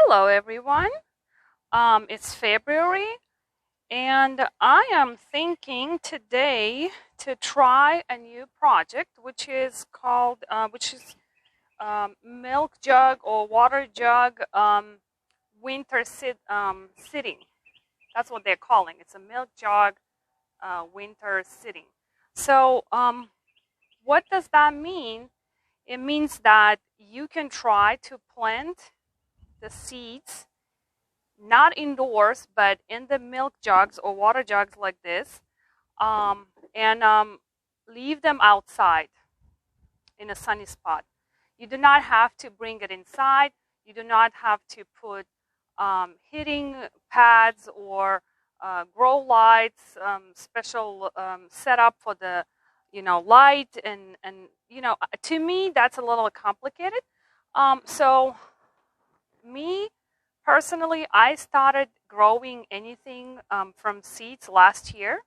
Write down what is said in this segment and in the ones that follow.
Hello everyone. It's February and I am thinking today to try a new project which is called milk jug or water jug sitting. That's what they're calling. It's a milk jug winter sitting. So what does that mean? It means that you can try to plant the seeds not indoors but in the milk jugs or water jugs like this, and leave them outside in a sunny spot. You do not have to bring it inside. You do not have to put heating pads or grow lights, special setup for the light, and to me that's a little complicated. So me personally, I started growing anything from seeds last year.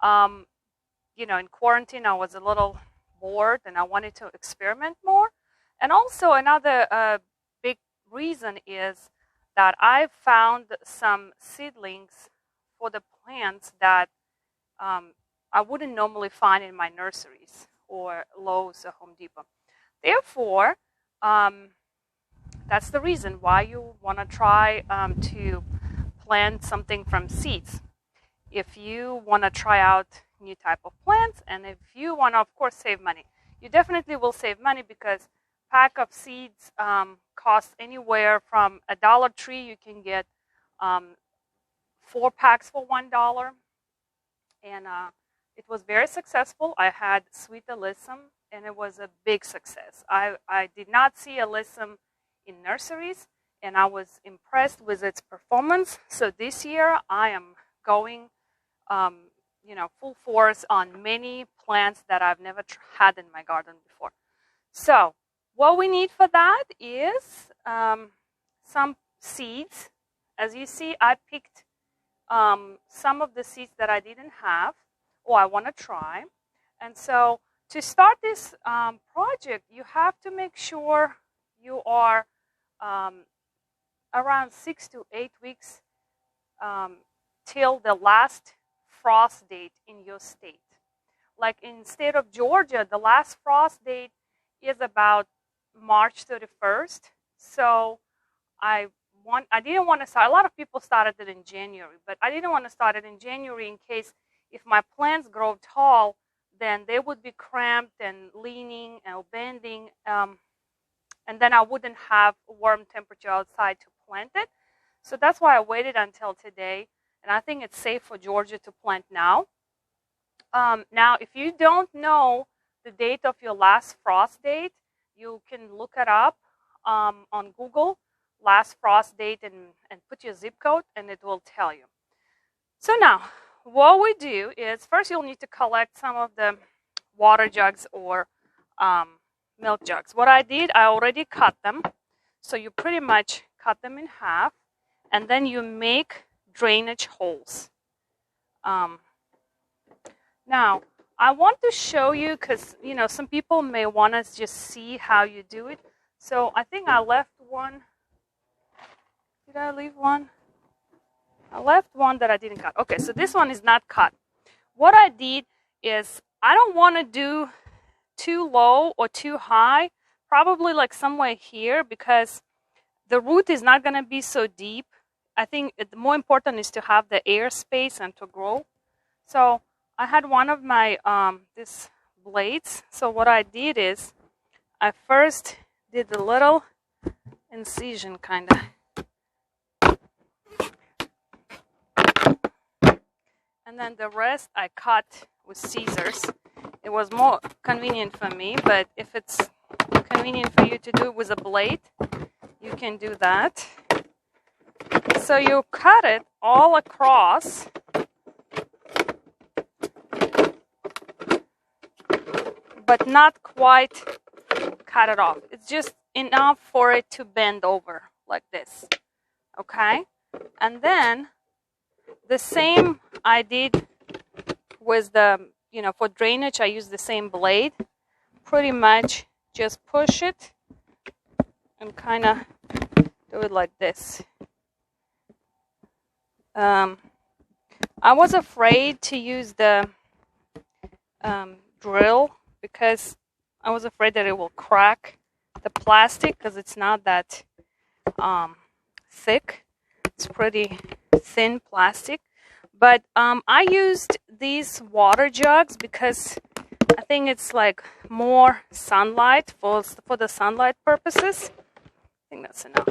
In quarantine, I was a little bored and I wanted to experiment more. And also, another big reason is that I found some seedlings for the plants that I wouldn't normally find in my nurseries or Lowe's or Home Depot. Therefore, that's the reason why you want to try to plant something from seeds. If you want to try out new type of plants, and if you want to, of course, save money, you definitely will save money because pack of seeds costs anywhere from $1 you can get 4 packs for $1, and it was very successful. I had sweet alyssum, and it was a big success. I did not see alyssum in nurseries, and I was impressed with its performance. So this year I am going full force on many plants that I've never had in my garden before. So what we need for that is some seeds. As you see, I picked some of the seeds that I didn't have or I want to try. And so to start this project, you have to make sure you are around 6 to 8 weeks till the last frost date in your state. Like in state of Georgia, the last frost date is about March 31st. So I didn't want to start. A lot of people started it in January, but I didn't want to start it in January in case if my plants grow tall, then they would be cramped and leaning and bending. And then I wouldn't have warm temperature outside to plant it. So that's why I waited until today. And I think it's safe for Georgia to plant now. Now, if you don't know the date of your last frost date, you can look it up on Google, last frost date, and put your zip code, and it will tell you. So now, what we do is, first you'll need to collect some of the water jugs or milk jugs. What I did, I already cut them. So you pretty much cut them in half, and then you make drainage holes. Now, I want to show you because, some people may want to just see how you do it. So I think I left one. Did I leave one? I left one that I didn't cut. Okay, so this one is not cut. What I did is I don't want to do too low or too high, probably like somewhere here, because the root is not going to be so deep. I think the more important is to have the air space and to grow. So I had one of my these blades. So what I did is I first did a little incision kind of, and then the rest I cut with scissors. It was more convenient for me, but if it's convenient for you to do it with a blade, you can do that. So you cut it all across, but not quite cut it off. It's just enough for it to bend over like this. Okay? And then the same I did with the for drainage, I use the same blade. Pretty much just push it and kind of do it like this. I was afraid to use the drill because I was afraid that it will crack the plastic because it's not that thick. It's pretty thin plastic. But I used these water jugs because I think it's like more sunlight for the sunlight purposes. I think that's enough.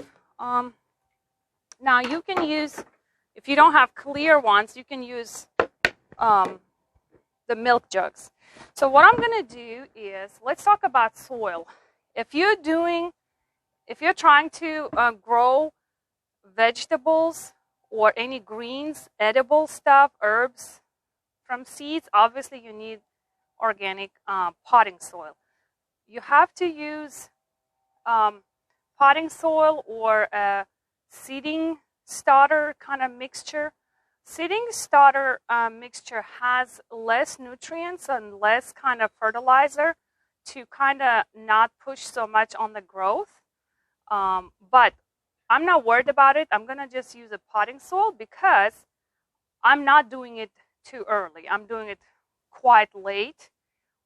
Now you can use, if you don't have clear ones, you can use the milk jugs. So what I'm going to do is, let's talk about soil. If you're trying to grow vegetables or any greens, edible stuff, herbs from seeds, obviously you need organic potting soil. You have to use potting soil or a seeding starter kind of mixture. Seeding starter mixture has less nutrients and less kind of fertilizer to kind of not push so much on the growth. But I'm not worried about it. I'm going to just use a potting soil because I'm not doing it too early. I'm doing it quite late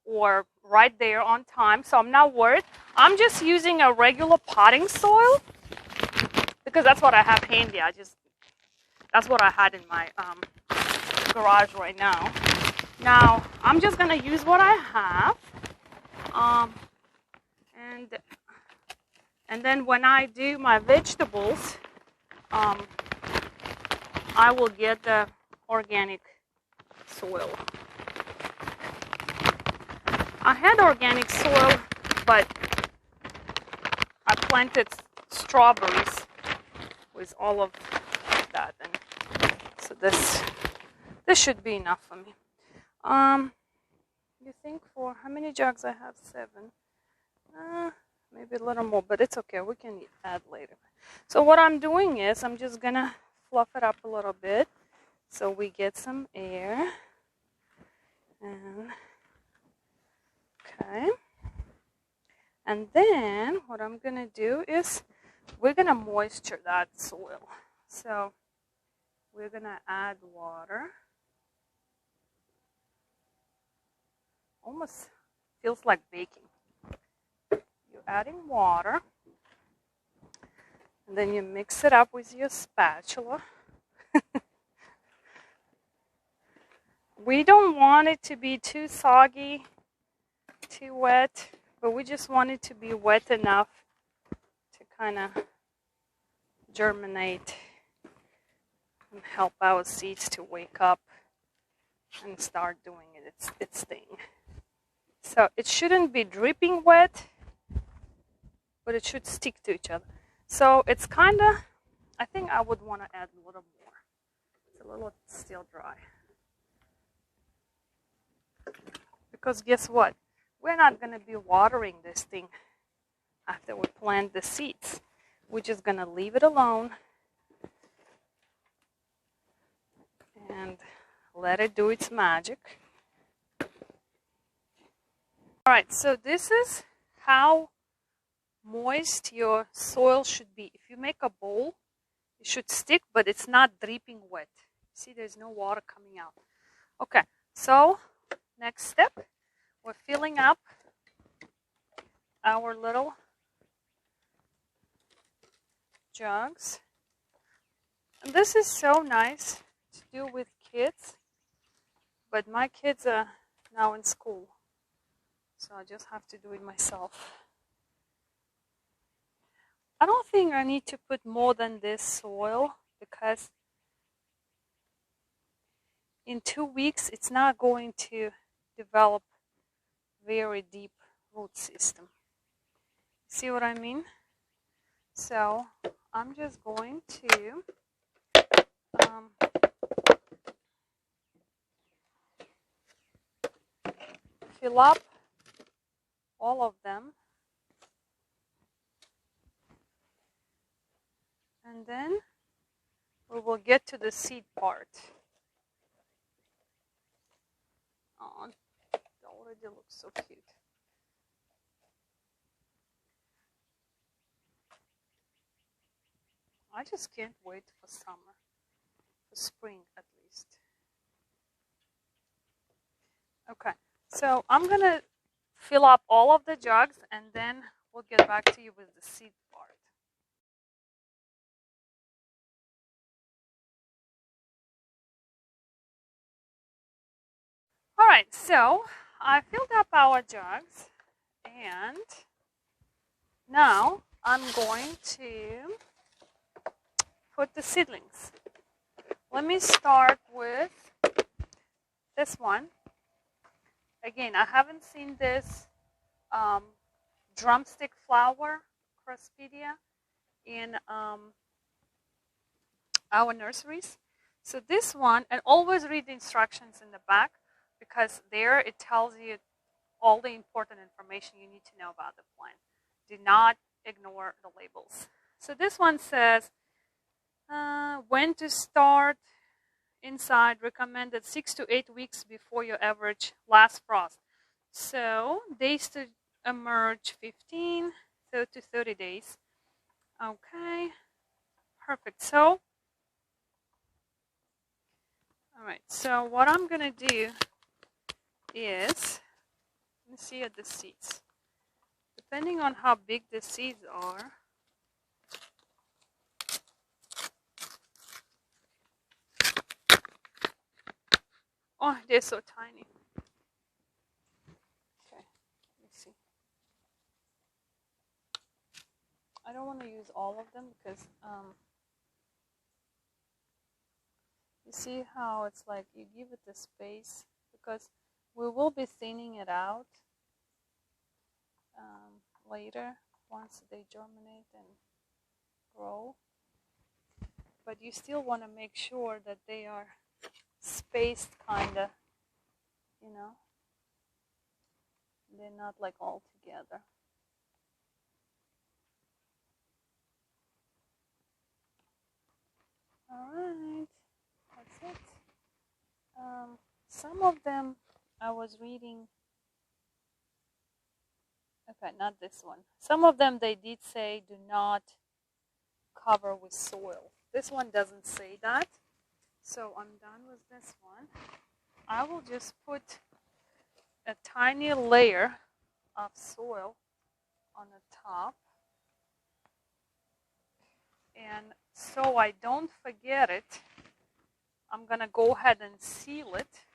or right there on time. So I'm not worried. I'm just using a regular potting soil because that's what I have handy. That's what I had in my garage right now. Now, I'm just going to use what I have. And then when I do my vegetables, I will get the organic soil. I had organic soil, but I planted strawberries with all of that, and so this should be enough for me. You think for how many jugs I have? 7. Maybe a little more, but it's okay. We can add later. So what I'm doing is I'm just gonna fluff it up a little bit so we get some air. And okay. And then what I'm gonna do is we're gonna moisture that soil. So we're gonna add water. Almost feels like baking. You're adding water, and then you mix it up with your spatula. We don't want it to be too soggy, too wet, but we just want it to be wet enough to kind of germinate and help our seeds to wake up and start doing its thing. So it shouldn't be dripping wet, but it should stick to each other. So it's kind of, I think I would want to add a little more. It's a little still dry. Because guess what? We're not going to be watering this thing after we plant the seeds. We're just going to leave it alone and let it do its magic. All right, so this is how moist your soil should be. If you make a bowl, it should stick, but it's not dripping wet. See, there's no water coming out. Okay, so next step, we're filling up our little jugs. And this is so nice to do with kids, but my kids are now in school, so I just have to do it myself. I don't think I need to put more than this soil because in 2 weeks it's not going to develop very deep root system. See what I mean? So I'm just going to fill up all of them, and then we will get to the seed part. Oh, it already looks so cute. I just can't wait for summer, for spring at least. Okay, so I'm gonna fill up all of the jugs and then we'll get back to you with the seed part. All right, so I filled up our jugs and now I'm going to put the seedlings. Let me start with this one. Again, I haven't seen this drumstick flower, Crospedia, in our nurseries. So this one, and always read the instructions in the back because there it tells you all the important information you need to know about the plant. Do not ignore the labels. So this one says when to start inside, recommended 6 to 8 weeks before your average last frost. So days to emerge 15 to 30 days. Okay, perfect. So, all right, so what I'm gonna do is, let me see at the seeds. Depending on how big the seeds are, oh, they're so tiny. Okay, let me see. I don't want to use all of them because you see how it's like you give it the space because we will be thinning it out later once they germinate and grow. But you still want to make sure that they are spaced kind of, you know, they're not like all together. All right, that's it. Some of them I was reading, okay, not this one. Some of them they did say do not cover with soil. This one doesn't say that. So I'm done with this one. I will just put a tiny layer of soil on the top. And so I don't forget it, I'm going to go ahead and seal it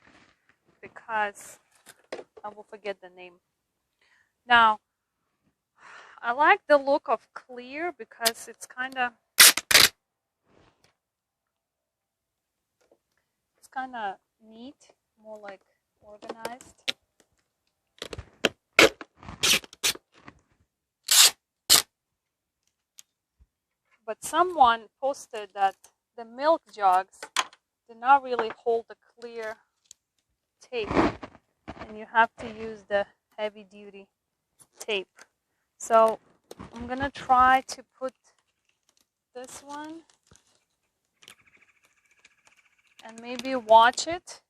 because I will forget the name. Now, I like the look of clear because it's kind of neat, more like organized. But someone posted that the milk jugs do not really hold the clear tape, and you have to use the heavy duty tape. So I'm gonna try to put this one and maybe watch it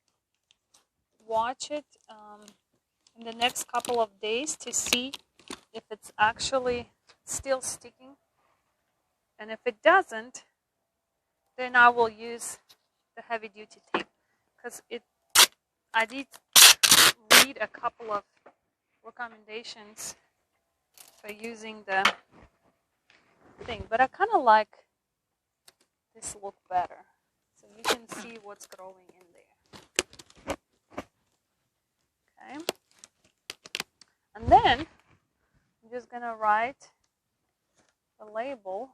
in the next couple of days to see if it's actually still sticking. And if it doesn't, then I will use the heavy duty tape because I did read a couple of recommendations for using the thing, but I kind of like this look better, so you can see what's growing in there. Okay, and then I'm just gonna write the label,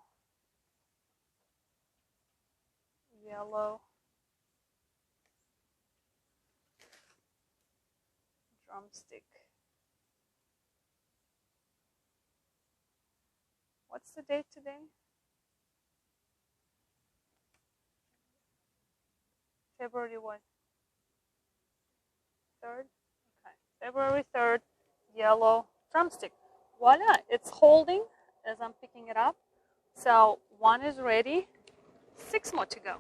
yellow drumstick. What's the date today? February what? 3rd? Okay. February 3rd, yellow drumstick. Voila, it's holding as I'm picking it up. So one is ready, 6 more to go.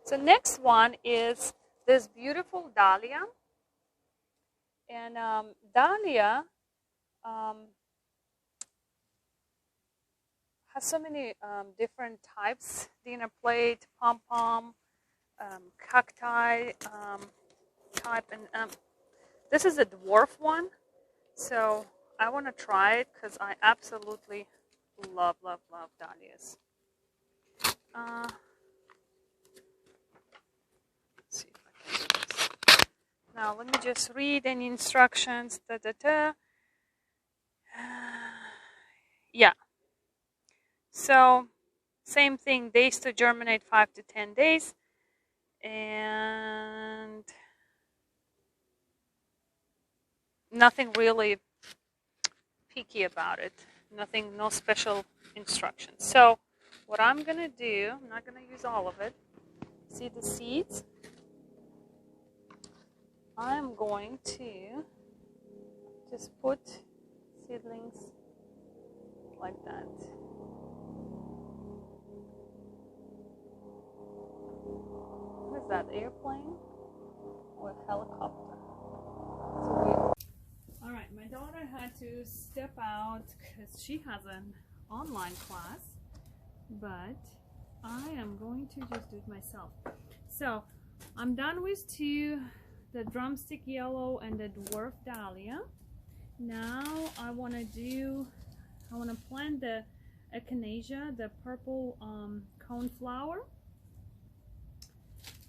So next one is this beautiful dahlia. And dahlia has so many different types: dinner plate, pom-pom, cacti type, and this is a dwarf one. So I want to try it because I absolutely love dahlias. Let's see if I can do this. Now let me just read any instructions. Yeah. So same thing, days to germinate 5 to 10 days, and nothing really picky about it. Nothing, no special instructions. So what I'm gonna do, I'm not gonna use all of it. See the seeds? I'm going to just put seedlings like that. What is that, airplane or helicopter? All right, my daughter had to step out because she has an online class, but I am going to just do it myself. So I'm done with the drumstick yellow and the dwarf dahlia. Now I want to plant the echinacea, the purple coneflower.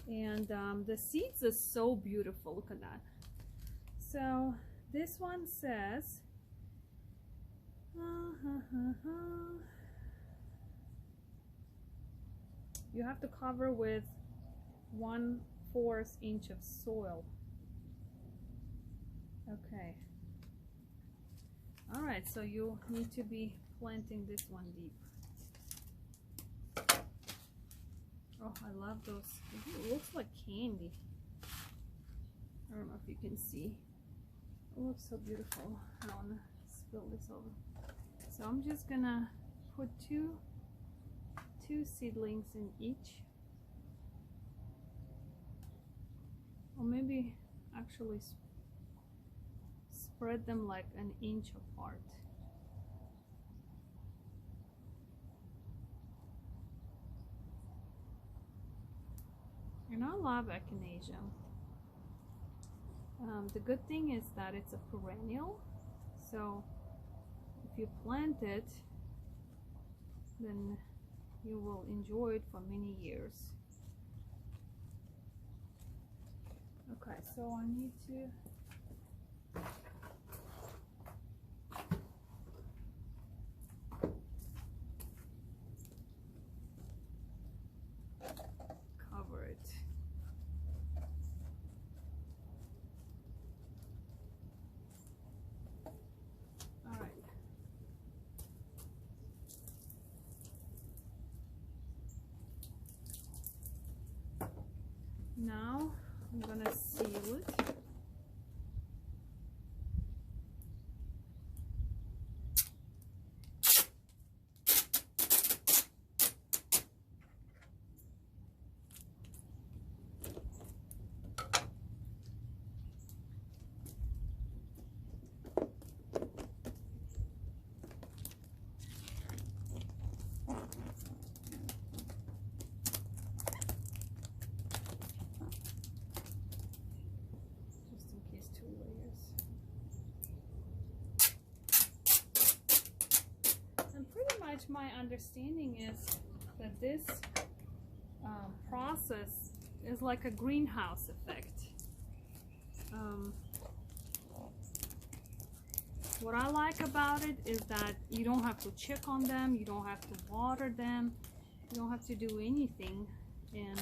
And the seeds are so beautiful. Look at that. So this one says you have to cover with 1/4 inch of soil. Okay. All right, so you need to be planting this one deep. Oh, I love those. It looks like candy. I don't know if you can see. It looks so beautiful. I don't want to spill this over. So I'm just gonna put two seedlings in each. Or maybe actually spread them like an inch apart. And I love echinacea. The good thing is that it's a perennial, so if you plant it, then you will enjoy it for many years. Okay, so I need to cover it. All right. Now I'm gonna seal it. My understanding is that this process is like a greenhouse effect. What I like about it is that you don't have to check on them, you don't have to water them, you don't have to do anything, and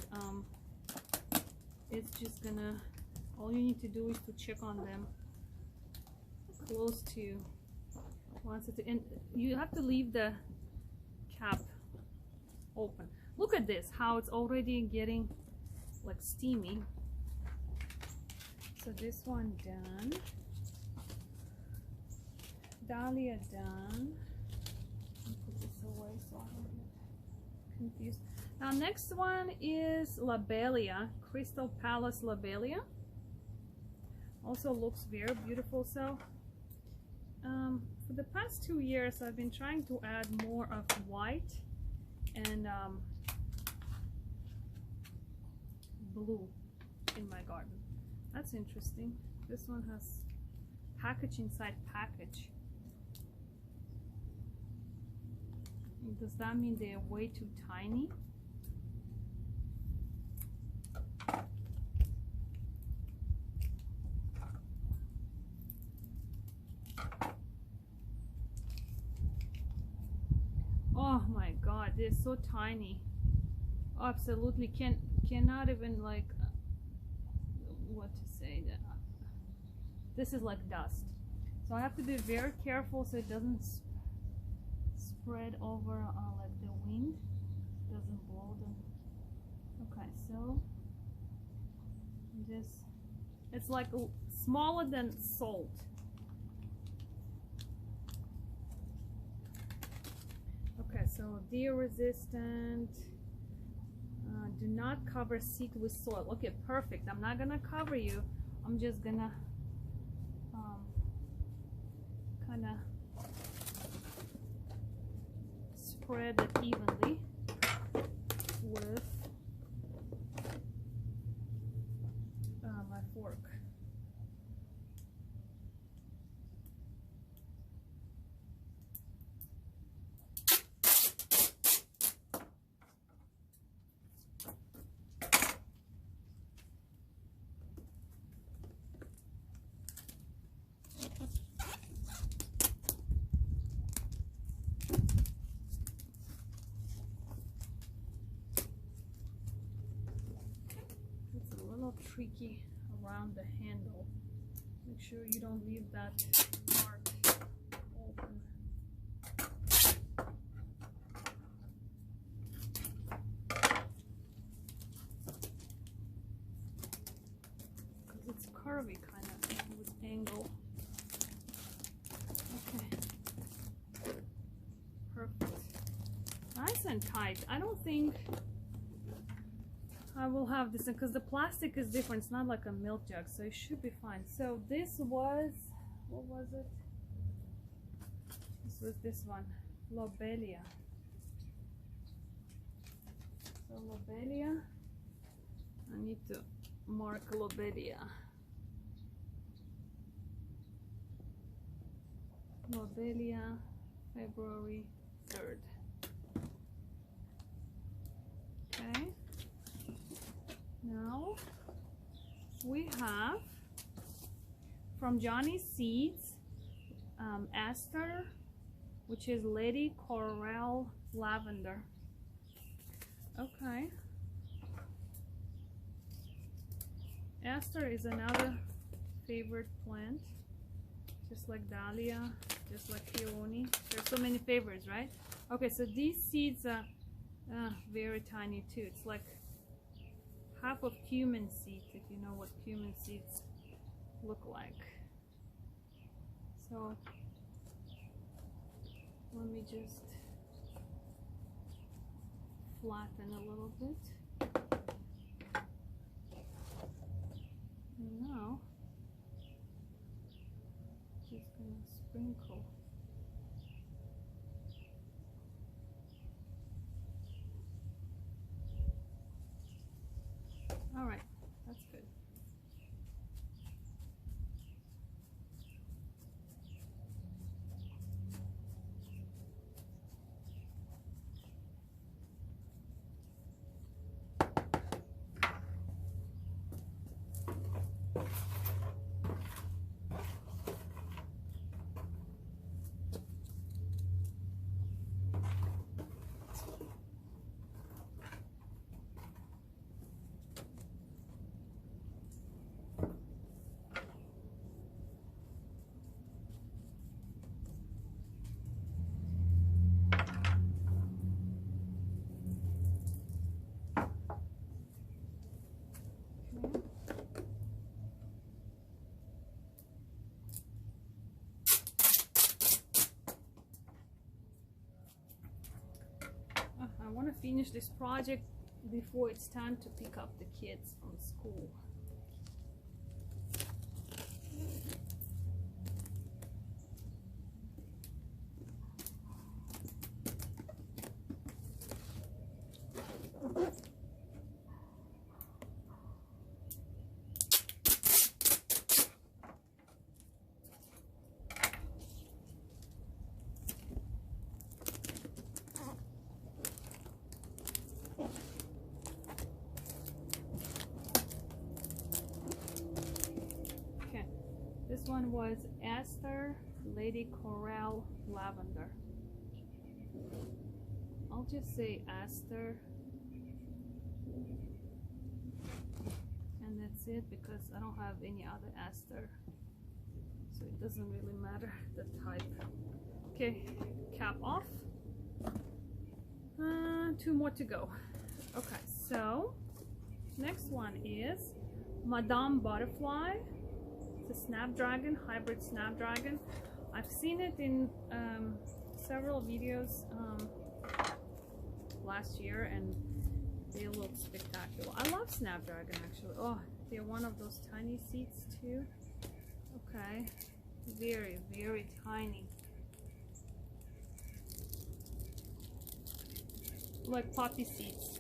it's just gonna, all you need to do is to check on them close to once it's, and you have to leave the cap open. Look at this, how it's already getting like steamy. So this one done, dahlia done. I'll put this away so I don't get confused. Now next one is lobelia, Crystal Palace lobelia. Also looks very beautiful. So for the past 2 years I've been trying to add more of white and blue in my garden. That's interesting. This one has package inside package. Does that mean they're way too tiny? Oh my god, they're so tiny. Absolutely cannot even, like, what to say. That this is like dust, so I have to be very careful so it doesn't spread over like the wind doesn't blow them. Okay, so this, it's like smaller than salt. Okay, so deer resistant. Do not cover seed with soil. Okay, perfect. I'm not gonna cover you. I'm just gonna kind of spread it evenly with my fork. Tricky around the handle. Make sure you don't leave that part open. Because it's curvy kind of with angle. Okay. Perfect. Nice and tight. I don't think I will have this because the plastic is different. It's not like a milk jug, so it should be fine. So this was, what was it? This was this one, lobelia. So lobelia, I need to mark lobelia. Lobelia, February 3rd. Okay. Now we have from Johnny's Seeds, Aster, which is Lady Coral Lavender. Okay. Aster is another favorite plant, just like dahlia, just like peony. There's so many favorites, right? Okay, so these seeds are very tiny too. It's like half of cumin seeds, if you know what cumin seeds look like. So let me just flatten a little bit. And now just gonna sprinkle. All right, that's good. I want to finish this project before it's time to pick up the kids from school. one was Aster Lady Coral Lavender. I'll just say Aster. And that's it, because I don't have any other Aster. So it doesn't really matter the type. Okay, cap off. 2 more to go. Okay, so next one is Madame Butterfly. It's a Snapdragon, hybrid Snapdragon. I've seen it in several videos last year, and they look spectacular. I love Snapdragon actually. Oh, they're one of those tiny seeds too. Okay, very, very tiny. Like poppy seeds.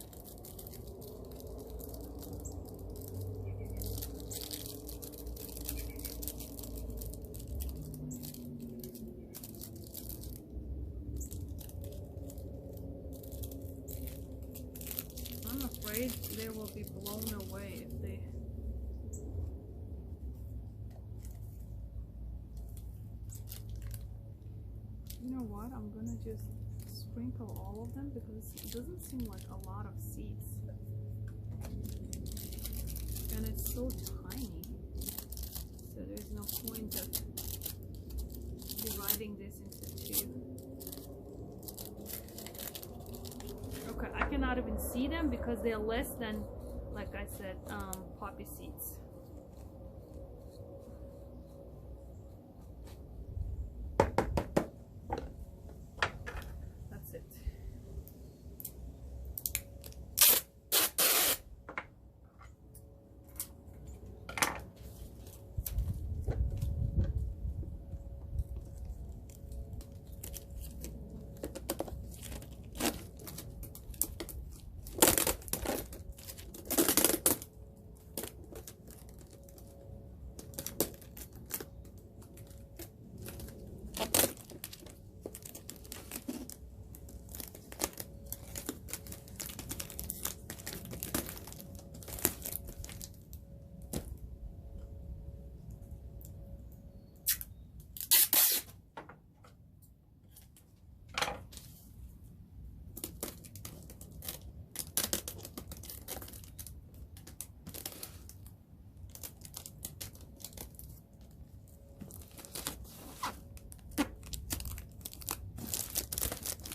I'm afraid they will be blown away if they... You know what? I'm gonna just sprinkle all of them because it doesn't seem like a lot of seeds. And it's so tiny. So there's no point of dividing this into 2. Okay, I cannot even see them because they're less than, like I said, poppy seeds. That's it.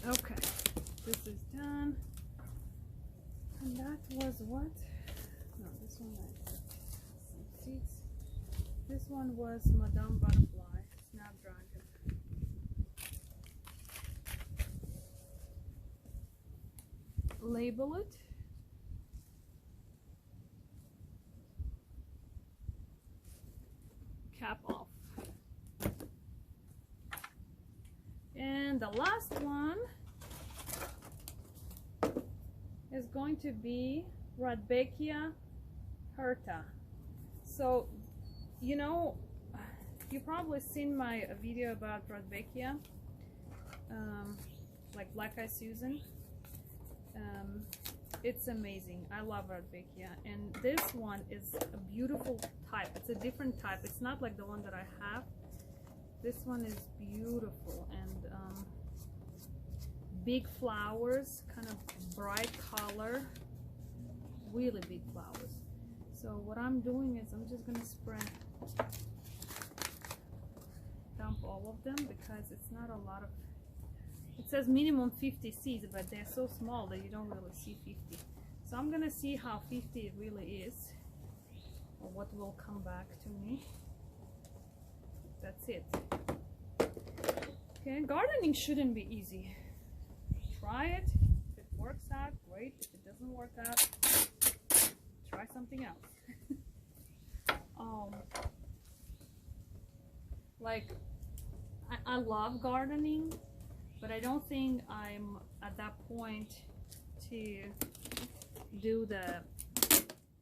Okay, this is done. And that was what? No, this one I put some seeds. This one was Madame Butterfly, Snapdragon. Label it. Cap off. And the last one is going to be Radbeckia Herta. So, you know, you've probably seen my video about Radbeckia, like Black Eye Susan. It's amazing. I love Radbeckia, and this one is a beautiful type. It's a different type. It's not like the one that I have. This one is beautiful, and big flowers, kind of bright color, really big flowers. So what I'm doing is I'm just gonna dump all of them because it's not a lot of, it says minimum 50 seeds, but they're so small that you don't really see 50. So I'm gonna see how 50 it really is, or what will come back to me. That's it. Okay, gardening shouldn't be easy. Try it. If it works out, great. If it doesn't work out, try something else. Like, I love gardening, but I don't think I'm at that point to do the,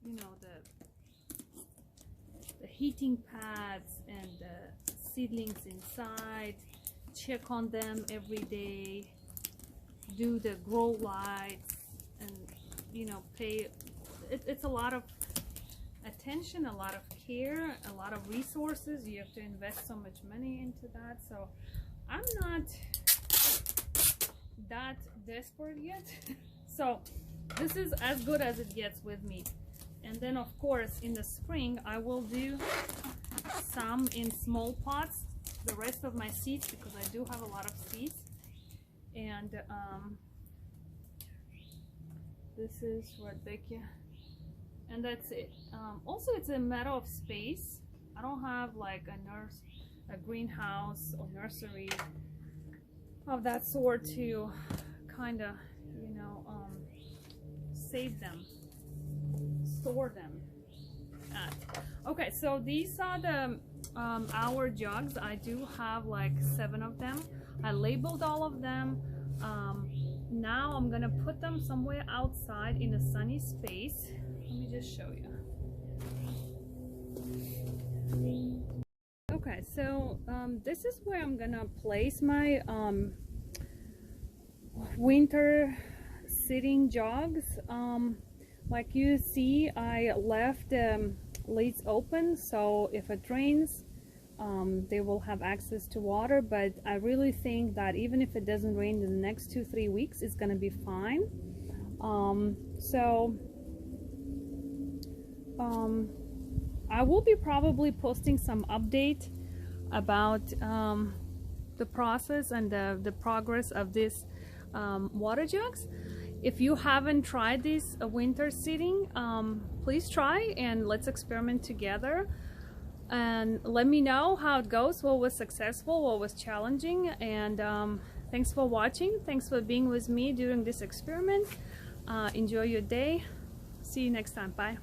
you know, the heating pads and the seedlings inside, check on them every day, do the grow lights, and, you know, pay. It's a lot of attention, a lot of care, a lot of resources. You have to invest so much money into that. So I'm not that desperate yet. So this is as good as it gets with me. And then of course in the spring I will do some in small pots, the rest of my seeds, because I do have a lot of seeds. And this is Radbeckia, and that's it. Also, it's a matter of space. I don't have like a greenhouse or nursery of that sort to kind of, you know, save them, store them at. Okay, so these are the our jugs. I do have like 7 of them. I labeled all of them. Now I'm gonna put them somewhere outside in a sunny space. Let me just show you. Okay, so this is where I'm gonna place my winter sitting jugs. Like you see, I left the lids open, so if it rains, they will have access to water. But I really think that even if it doesn't rain in the next 2-3 weeks, it's gonna be fine. I will be probably posting some update about the process and the progress of this water jugs. If you haven't tried this winter seeding, please try and let's experiment together. And let me know how it goes, what was successful, what was challenging. And thanks for watching. Thanks for being with me during this experiment. Enjoy your day. See you next time. Bye.